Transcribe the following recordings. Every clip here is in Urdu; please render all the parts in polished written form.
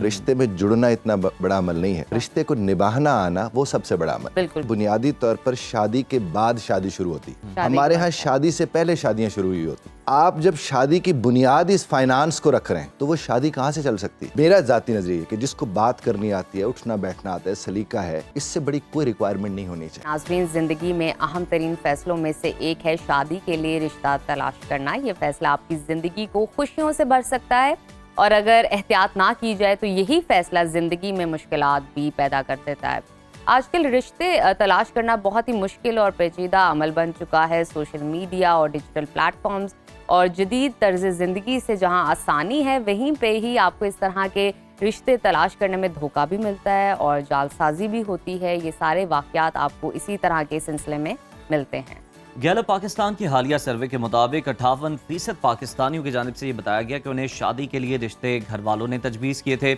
رشتے میں جڑنا اتنا بڑا عمل نہیں ہے، رشتے کو نبھانا آنا وہ سب سے بڑا عمل ہے۔ بنیادی طور پر شادی کے بعد شادی شروع ہوتی، ہمارے ہاں شادی سے پہلے شادیاں شروع ہوئی ہوتی۔ آپ جب شادی کی بنیاد اس فائنانس کو رکھ رہے ہیں تو وہ شادی کہاں سے چل سکتی ہے؟ میرا ذاتی نظریہ ہے کہ جس کو بات کرنی آتی ہے، اٹھنا بیٹھنا آتا ہے، سلیقہ ہے، اس سے بڑی کوئی ریکوائرمنٹ نہیں ہونی چاہیے۔ ناظرین، زندگی میں اہم ترین فیصلوں میں سے ایک ہے شادی کے لیے رشتہ تلاش کرنا۔ یہ فیصلہ آپ کی زندگی کو خوشیوں سے بھر سکتا ہے، اور اگر احتیاط نہ کی جائے تو یہی فیصلہ زندگی میں مشکلات بھی پیدا کر دیتا ہے۔ آج کل رشتے تلاش کرنا بہت ہی مشکل اور پیچیدہ عمل بن چکا ہے۔ سوشل میڈیا اور ڈیجیٹل پلیٹ فارمز اور جدید طرز زندگی سے جہاں آسانی ہے، وہیں پہ ہی آپ کو اس طرح کے رشتے تلاش کرنے میں دھوکہ بھی ملتا ہے اور جال سازی بھی ہوتی ہے۔ یہ سارے واقعات آپ کو اسی طرح کے سلسلے میں ملتے ہیں۔ گیلپ پاکستان کی حالیہ سروے کے مطابق 58% پاکستانیوں کی جانب سے یہ بتایا گیا کہ انہیں شادی کے لیے رشتے گھر والوں نے تجویز کیے تھے۔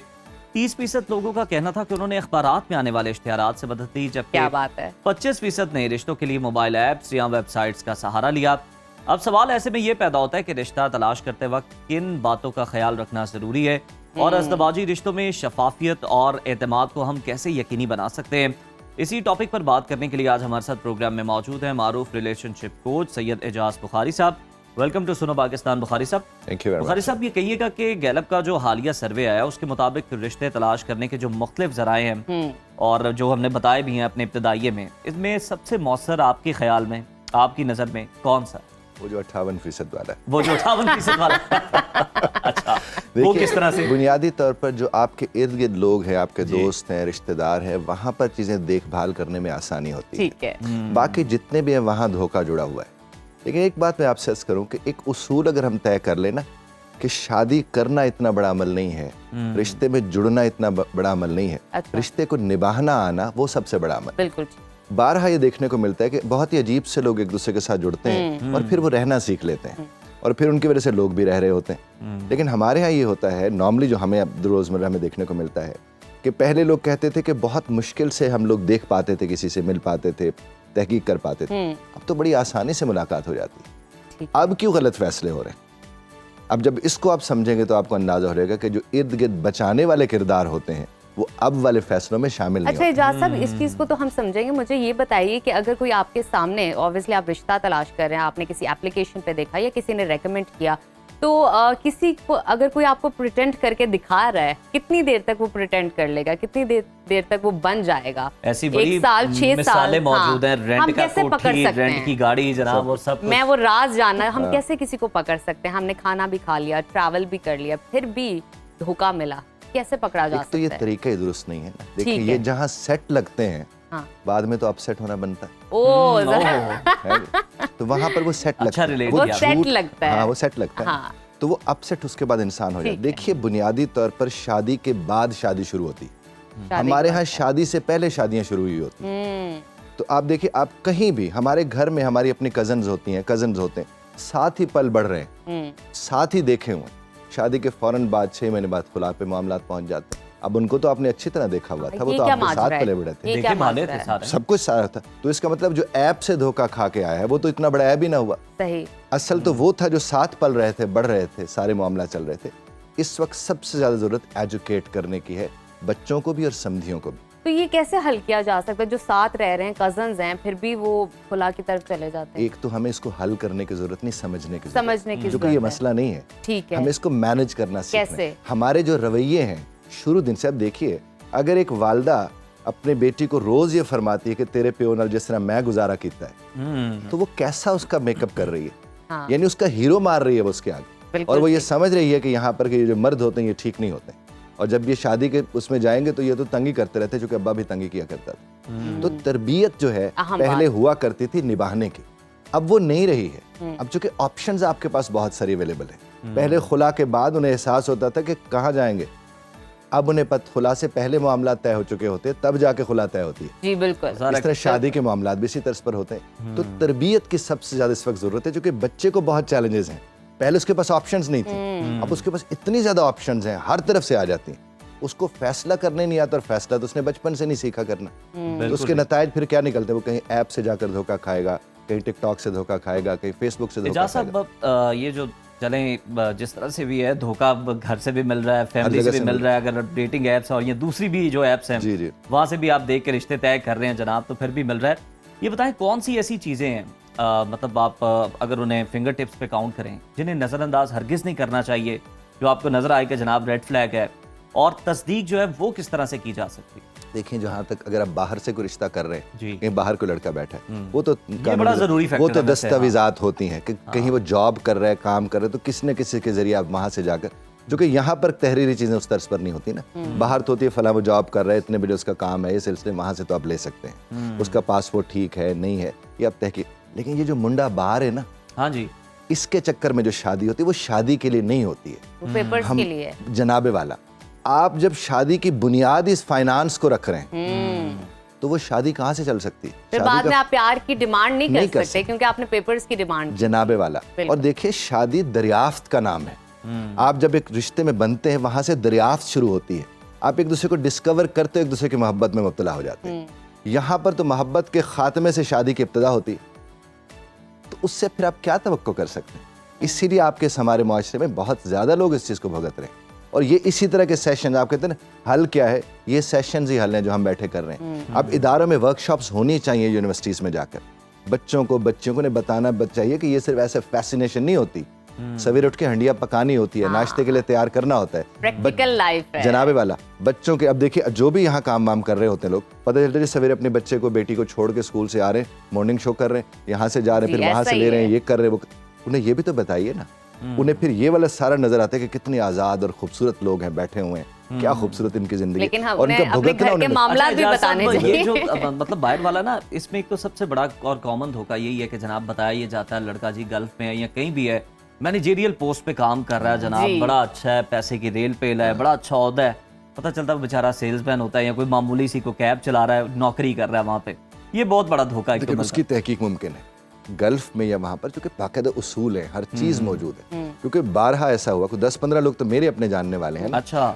30% لوگوں کا کہنا تھا کہ انہوں نے اخبارات میں آنے والے اشتہارات سے مدد لی، جبکہ 25% نے رشتوں کے لیے موبائل ایپس یا ویب سائٹس کا سہارا لیا۔ اب سوال ایسے میں یہ پیدا ہوتا ہے کہ رشتہ تلاش کرتے وقت کن باتوں کا خیال رکھنا ضروری ہے، اور ازدواجی رشتوں میں شفافیت اور اعتماد کو ہم کیسے یقینی بنا سکتے ہیں۔ اسی ٹاپک پر بات کرنے کے لیے آج ہمارے ساتھ پروگرام میں موجود ہیں معروف ریلیشن شپ کوچ سید اعجاز بخاری صاحب۔ ویلکم ٹو سنو پاکستان بخاری صاحب۔ تھینک یو بخاری صاحب، یہ کہیے گا کہ گیلپ کا جو حالیہ سروے آیا اس کے مطابق رشتے تلاش کرنے کے جو مختلف ذرائع ہیں اور جو ہم نے بتائے بھی ہیں اپنے ابتدائیے میں، اس میں سب سے مؤثر آپ کے خیال میں، آپ کی نظر میں کون سا؟ وہ جو 58% والا ہے، وہ جو 58% والا اچھا، وہ کس طرح سے؟ بنیادی طور پر جو آپ کے ارد گرد لوگ ہیں، آپ کے دوست ہیں، رشتہ دار ہیں، وہاں پر چیزیں دیکھ بھال کرنے میں آسانی ہوتی ہے۔ باقی جتنے بھی ہیں وہاں دھوکہ جڑا ہوا ہے۔ لیکن ایک بات میں آپ سے عرض کروں کہ ایک اصول اگر ہم طے کر لیں نا کہ شادی کرنا اتنا بڑا عمل نہیں ہے، رشتے میں جڑنا اتنا بڑا عمل نہیں ہے، رشتے کو نبھانا آنا وہ سب سے بڑا عمل۔ بالکل بارہا یہ دیکھنے کو ملتا ہے کہ بہت ہی عجیب سے لوگ ایک دوسرے کے ساتھ جڑتے ہیں اور پھر وہ رہنا سیکھ لیتے ہیں، اور پھر ان کی وجہ سے لوگ بھی رہ رہے ہوتے ہیں۔ لیکن ہمارے ہاں یہ ہوتا ہے نارملی، جو ہمیں اب روزمرہ میں دیکھنے کو ملتا ہے کہ پہلے لوگ کہتے تھے کہ بہت مشکل سے ہم لوگ دیکھ پاتے تھے، کسی سے مل پاتے تھے، تحقیق کر پاتے تھے، اب تو بڑی آسانی سے ملاقات ہو جاتی ہے۔ اب کیوں غلط فیصلے ہو رہے ہیں؟ اب جب اس کو آپ سمجھیں گے تو آپ کو اندازہ ہو رہے گا کہ جو ارد گرد بچانے والے کردار ہوتے ہیں وہ اب والے فیصلوں میں شامل نہیں ہوتے۔ اچھا اعجاز صاحب، اس چیز کو تو ہم سمجھیں گے، مجھے یہ بتائیے کہ اگر کوئی آپ کے سامنے، اوبویسلی آپ رشتہ تلاش کر رہے ہیں، آپ نے کسی اپلیکیشن پہ دیکھا یا کسی نے ریکمنڈ کیا، تو کسی کو اگر کوئی آپ کو پریٹینڈ کر کے دکھا رہا ہے، کتنی دیر تک وہ پریٹینڈ کر لے گا، کتنی دیر تک وہ بن جائے گا؟ ایسی بڑی 1 سال 6 سال مثالیں موجود ہیں، رینٹ کا کوٹھی، رینٹ کی گاڑی، جناب، وہ سب میں وہ راز جاننا ہے، ہم کیسے کسی کو پکڑ سکتے ہیں؟ ہم نے کھانا بھی کھا لیا، ٹریول بھی کر لیا، پھر بھی دھوکہ ملا، کیسے پکڑا جا سکتا ہے؟ تو یہ طریقہ ہی درست نہیں ہے نا۔ دیکھیں یہ جہاں سیٹ لگتے ہیں بعد میں تو اپ سیٹ ہونا بنتا ہے، تو وہاں پر وہ سیٹ لگتا ہے، وہ سیٹ لگتا ہے، ہاں وہ سیٹ لگتا ہے، تو وہ اپ سیٹ اس کے بعد انسان ہو جاتا ہے۔ دیکھیے بنیادی طور پر شادی کے بعد شادی شروع ہوتی، ہمارے ہاں شادی سے پہلے شادیاں شروع ہوئی ہوتی۔ تو آپ دیکھیے، آپ کہیں بھی، ہمارے گھر میں ہماری اپنی کزنز ہوتی ہیں، کزنز ہوتے ہیں، ساتھ ہی پل بڑھ رہے ہیں، ساتھ ہی دیکھے ہوئے، شادی کے فوراً بعد 6 مہینے بعد خلا پہ معاملات پہنچ جاتے ہیں۔ اب ان کو تو آپ نے اچھی طرح دیکھا ہوا تھا، وہ تو آپ کے ساتھ پلے بڑھے تھے، سب کچھ سارا تھا۔ تو اس کا مطلب جو ایپ سے دھوکہ کھا کے آیا ہے وہ تو اتنا بڑا ایپ ہی نہ ہوا، اصل تو وہ تھا جو ساتھ پل رہے تھے، بڑھ رہے تھے، سارے معاملات چل رہے تھے۔ اس وقت سب سے زیادہ ضرورت ایجوکیٹ کرنے کی ہے، بچوں کو بھی اور سمدھیوں کو بھی۔ تو یہ کیسے حل کیا جا سکتا ہے؟ جو ساتھ رہ رہے ہیں، کزنز ہیں، پھر بھی وہ خلا کی طرف چلے جاتے ہیں۔ ایک تو ہمیں اس کو حل کرنے کی ضرورت نہیں، سمجھنے کی ضرورت، جو کہ یہ مسئلہ نہیں ہے، ہمیں اس کو مینج کرنا سیکھنا ہے۔ ہمارے جو رویے ہیں شروع دن سے، اب دیکھیے اگر ایک والدہ اپنے بیٹی کو روز یہ فرماتی ہے کہ تیرے پیو نال جس طرح میں گزارا کیتا ہے، تو وہ کیسا اس کا میک اپ کر رہی ہے، یعنی اس کا ہیرو مار رہی ہے وہ اس کے آگے، اور وہ یہ سمجھ رہی ہے کہ یہاں پر یہ جو مرد ہوتے ہیں یہ ٹھیک نہیں ہوتے ہیں، اور جب یہ شادی کے اس میں جائیں گے تو یہ تو تنگی کرتے رہتے، چونکہ ابا بھی تنگی کیا کرتا تھا۔ تو تربیت جو ہے پہلے ہوا کرتی تھی نبھانے کی، اب وہ نہیں رہی ہے۔ اب چونکہ آپشنز آپ کے پاس بہت ساری اویلیبل ہیں، پہلے خلا کے بعد انہیں احساس ہوتا تھا کہ کہاں جائیں گے، اب انہیں خلا سے پہلے معاملات طے ہو چکے ہوتے، تب جا کے خلا طے ہوتی ہے۔ جی بالکل، اس طرح شادی کے معاملات بھی اسی طرز پر ہوتے ہیں۔ تو تربیت کی سب سے زیادہ اس وقت ضرورت ہے، چونکہ بچے کو بہت چیلنجز ہیں، پہلے اس کے پاس آپشنز نہیں تھیں، اب اس کے پاس اتنی زیادہ آپشنز ہیں، ہر طرف سے آ جاتی ہیں، اس کو فیصلہ کرنے نہیں آتا، اور فیصلہ تو اس نے بچپن سے نہیں سیکھا کرنا، تو اس کے نتائج پھر کیا نکلتے ہیں؟ وہ کہیں ایپ سے جا کر دھوکہ کھائے گا، کہیں ٹک ٹاک سے دھوکہ کھائے گا، کہیں فیس بک سے دھوکہ کھائے گا۔ صاحب، یہ جو چلیں جس طرح سے بھی ہے دھوکہ گھر سے بھی مل رہا ہے, فیملی سے بھی مل رہا ہے, اگر ڈیٹنگ ایپس اور یہ دوسری بھی جو ایپس ہیں وہاں سے بھی آپ دیکھ کے رشتے طے کر رہے ہیں جناب, تو پھر بھی مل رہا ہے. یہ بتائیں کون سی ایسی چیزیں ہیں مطلب آپ اگر انہیں فنگر ٹپس پہ کاؤنٹ کریں جنہیں نظر انداز ہرگز نہیں کرنا چاہیے, جو آپ کو نظر آئے کہ جناب ریڈ فلیگ ہے, اور تصدیق جو ہے وہ کس طرح سے کی جا سکتی ہے؟ دیکھیں جہاں تک اگر آپ باہر سے کوئی رشتہ کر رہے ہیں, کہیں باہر کوئی لڑکا بیٹھا ہے, وہ تو بڑا ضروری فیکٹر ہے, وہ تو دستاویزات ہوتی ہیں کہ کہیں وہ جاب کر رہا ہے, کام کر رہے ہیں, تو کسی نہ کسی کے ذریعے آپ وہاں سے جا کر, جو کہ یہاں پر تحریری چیزیں اس طرز پر نہیں ہوتی نا, باہر تو ہوتی ہے فلاں وہ جاب کر رہا ہے, اتنے بجے اس کا کام ہے, یہ سلسلے وہاں سے تو آپ لے سکتے ہیں, اس کا پاسپورٹ ٹھیک ہے نہیں ہے یہ آپ تحقیق. لیکن یہ جو منڈا باہر ہے نا, ہاں جی, اس کے چکر میں جو شادی ہوتی ہے وہ شادی کے لیے نہیں ہوتی ہے, پیپرز کے لیے. جناب والا, آپ جب شادی کی بنیاد اس فائنانس کو رکھ رہے ہیں تو وہ شادی کہاں سے چل سکتی ہے؟ پھر بعد میں آپ پیار کی ڈیمانڈ نہیں کر سکتے کیونکہ آپ نے پیپرز کی ڈیمانڈ. جناب والا, اور دیکھیں شادی دریافت کا نام ہے. آپ جب ایک رشتے میں بنتے ہیں وہاں سے دریافت شروع ہوتی ہے, آپ ایک دوسرے کو ڈسکور کرتے ایک دوسرے کی محبت میں مبتلا ہو جاتے ہیں. یہاں پر تو محبت کے خاتمے سے شادی کی ابتدا ہوتی ہے, تو اس سے پھر آپ کیا توقع کر سکتے ہیں؟ اسی لیے آپ کے ہمارے معاشرے میں بہت زیادہ لوگ اس چیز کو بھگت رہے ہیں, اور یہ اسی طرح کے سیشن آپ کہتے ہیں نا حل کیا ہے, یہ سیشنز ہی حل ہیں جو ہم بیٹھے کر رہے ہیں. اب اداروں میں ورکشاپس ہونی چاہیے یونیورسٹیز میں جا کر, بچوں کو بتانا چاہیے کہ یہ صرف ایسے فیسینیشن نہیں ہوتی, سویر اٹھ کے ہنڈیا پکانی ہوتی ہے, ناشتے کے لیے تیار کرنا ہوتا ہے, پریکٹیکل لائف ہے جناب والا. بچوں کے اب دیکھیے جو بھی یہاں کام وام کر رہے ہوتے ہیں لوگ, پتہ چلتا ہے سویرے اپنے بچے کو بیٹی کو چھوڑ کے اسکول سے آ رہے ہیں, مارننگ شو کر رہے ہیں, یہاں سے جا رہے ہیں, پھر وہاں سے لے رہے ہیں, یہ کر رہے ہیں, وہ انہیں یہ بھی تو بتائیے نا. انہیں پھر یہ والا سارا نظر آتا ہے کہ کتنے آزاد اور خوبصورت لوگ ہیں بیٹھے ہوئے ہیں, کیا خوبصورت ان کی زندگی, اور ان کا بھگتنا کے معاملات بھی بتانے چاہیے. جو مطلب باہر والا نا, اس میں ایک تو سب سے بڑا اور کامن دھوکہ یہی ہے کہ جناب بتایا یہ جاتا ہے لڑکا جی گلف میں ہے یا کہیں بھی ہے, مینیجریل پوسٹ پہ کام کر رہا ہے جناب, بڑا اچھا ہے, پیسے کی ریل پہ ہے, بڑا اچھا عہدہ ہے, پتہ چلتا ہے وہ بیچارہ سیلز مین ہوتا ہے یا کوئی معمولی سی کو کیب چلا رہا ہے, نوکری کر رہا ہے وہاں پہ. یہ بہت بڑا دھوکہ ہے. لیکن اس کی تحقیق ممکن ہے گلف میں یا وہاں پر, کیونکہ باقاعدہ اصول ہیں, ہر چیز موجود ہے. کیونکہ بارہا ایسا ہوا, کوئی 10-15 لوگ تو میرے اپنے جاننے والے ہیں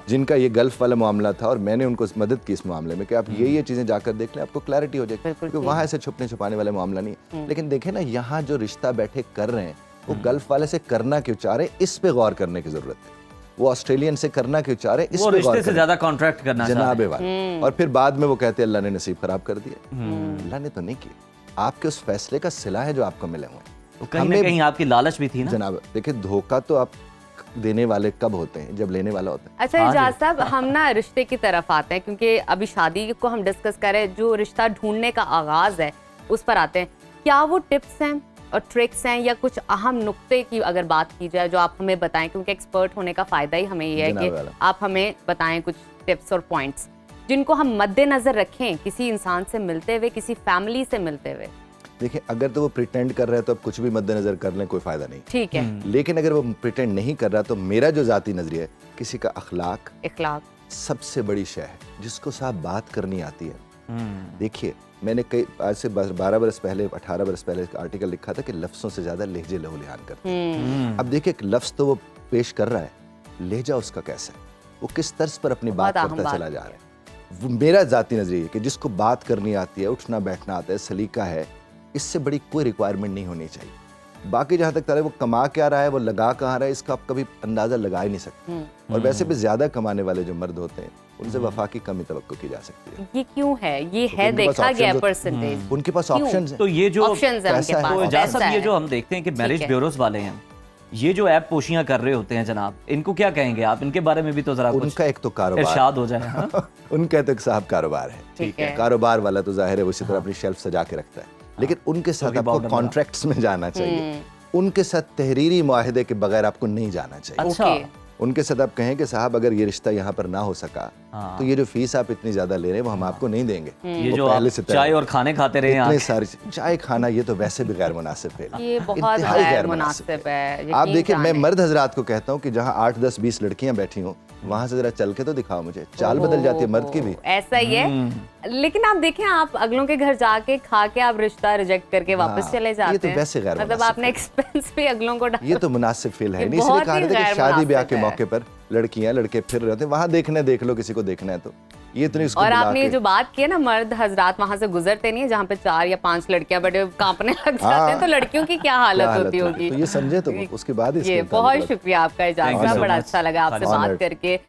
جن کا یہ گلف والا معاملہ تھا, اور میں نے ان کو مدد کی اس معاملے میں کہ آپ یہ چیزیں جا کر دیکھ لیں, آپ کو کلیئرٹی ہو جائے گی, کیونکہ وہاں ایسے چھپنے چھپانے والا معاملہ نہیں ہے. لیکن دیکھیں نا, یہاں جو رشتہ بیٹھے کر رہے ہیں وہ گلف والے سے کرنا کیوں چاہ رہے ہیں, اس پہ غور کرنے کی ضرورت ہے. وہ آسٹریلین سے کرنا کیوں چاہ رہے ہیں, اس پہ غور سے زیادہ کانٹریکٹ کرنا جناب والا. اور پھر بعد میں وہ کہتے ہیں اللہ نے نصیب خراب کر دیا. اللہ نے تو نہیں کیا, آپ کے اس فیصلے کا صلہ ہے جو آپ کو ملے ہوئے ہیں. کہیں نہ کہیں آپ کی لالچ بھی تھی نا جناب. دیکھیں دھوکہ تو آپ دینے والے کب ہوتے ہیں, جب لینے والا ہوتا ہے. اچھا اعجاز صاحب, ہم نا رشتے کی طرف آتے ہیں کیونکہ ابھی شادی کو ہم ڈسکس کر رہے ہیں, جو رشتہ ڈھونڈنے کا آغاز ہے اس پر آتے ہیں. کیا وہ ٹپس ہیں اور ٹرکس ہیں یا کچھ اہم نقطے کی اگر بات کی جائے جو آپ ہمیں بتائیں, کیونکہ ایکسپرٹ ہونے کا فائدہ ہی ہمیں یہ ہے کہ آپ ہمیں بتائیں کچھ ٹپس اور پوائنٹس جن کو ہم مد نظر رکھیں کسی انسان سے ملتے ہوئے, کسی فیملی سے ملتے ہوئے. دیکھیں اگر تو وہ پریٹینڈ کر رہا ہے تو اب کچھ بھی مد نظر کر لیں, کوئی فائدہ نہیں, ٹھیک ہے. لیکن اگر وہ پریٹینڈ نہیں کر رہا تو میرا جو ذاتی نظریہ ہے, کسی کا اخلاق سب سے بڑی شے ہے جس کو صاحب بات کرنی آتی ہے. دیکھیے میں نے آج سے 12 برس پہلے 18 برس پہلے ایک آرٹیکل لکھا تھا کہ لفظوں سے زیادہ لہجے لہو لہان کرتے ہیں. اب دیکھیں ایک لفظ تو وہ پیش کر رہا ہے, لہجہ اس کا کیسا ہے, وہ کس طرز پر اپنی بات کرتا چلا جا رہا ہے. وہ میرا ذاتی نظریہ ہے کہ جس کو بات کرنی آتی ہے, اٹھنا بیٹھنا آتا ہے, سلیقہ ہے, اس سے بڑی کوئی ریکوائرمنٹ نہیں ہونی چاہیے. باقی جہاں تک تارے وہ کما کیا رہا ہے, وہ لگا کہاں رہا ہے, اس کا آپ کبھی اندازہ لگا ہی نہیں سکتے. اور ویسے بھی زیادہ کمانے والے جو مرد ہوتے ہیں ان سے وفا کی کمی توقع کی جا سکتی ہے. یہ کیوں ہے؟ یہ ہے دیکھا گیا پرسنٹیج, ان کے پاس آپشنز ہیں. تو یہ جو ایسا یہ جو ہم دیکھتے ہیں کہ میرج بیوروز والے ہیں, یہ جو ایپ پوشیاں کر رہے ہوتے ہیں جناب, ان کو کیا کہیں گے آپ؟ ان کے بارے میں بھی تو ذرا ان کا ایک تو کاروبار ارشاد ہو جائے. ان کا تو ایک صاحب کاروبار ہے, ٹھیک ہے, کاروبار والا تو ظاہر ہے وہ اسی طرح اپنی شیلف سجا کے رکھتا ہے. لیکن ان کے ساتھ آپ کو کانٹریکٹس میں جانا چاہیے, ان کے ساتھ تحریری معاہدے کے بغیر آپ کو نہیں جانا چاہیے. ان کے ساتھ آپ کہیں کہ صاحب اگر یہ رشتہ یہاں پر نہ ہو سکا تو یہ جو فیس آپ اتنی زیادہ لے رہے ہیں وہ ہم آپ کو نہیں دیں گے. یہ جو چائے اور کھانے کھاتے رہے ہیں, اتنے سارے چائے کھانا, یہ تو ویسے بھی غیر مناسب ہے, یہ بہت غیر مناسب ہے. آپ دیکھیں میں مرد حضرات کو کہتا ہوں کہ جہاں 8 10 20 لڑکیاں بیٹھی ہوں وہاں سے ذرا چل کے تو دکھاؤ مجھے, چال بدل جاتی ہے مرد کی بھی. ایسا ہی ہے. لیکن آپ دیکھیں, آپ اگلوں کے گھر جا کے کھا کے آپ رشتہ ریجیکٹ کر کے واپس چلے جاتے ہیں, یہ تو ویسے غیر مطلب آپ نے ایکسپینس بھی اگلوں کو یہ تو مناسب فیل ہے. اسی لیے کہا رہے تھے کہ شادی بیاہ کے موقع پر لڑکیاں لڑکے پھر رہے ہوتے ہیں, وہاں دیکھنا ہے, دیکھ لو کسی کو دیکھنا ہے تو. یہ اتنی اس کو اور آپ نے جو بات کی ہے نا, مرد حضرات وہاں سے گزرتے نہیں ہیں جہاں پہ 4 یا 5 لڑکیاں بڑے کانپنے لگ جاتے ہیں, تو لڑکیوں کی کیا حالت ہوتی ہوگی, تو یہ سمجھے تو اس کے بعد. بہت شکریہ آپ کا اجازت, بڑا اچھا لگا آپ سے بات کر کے.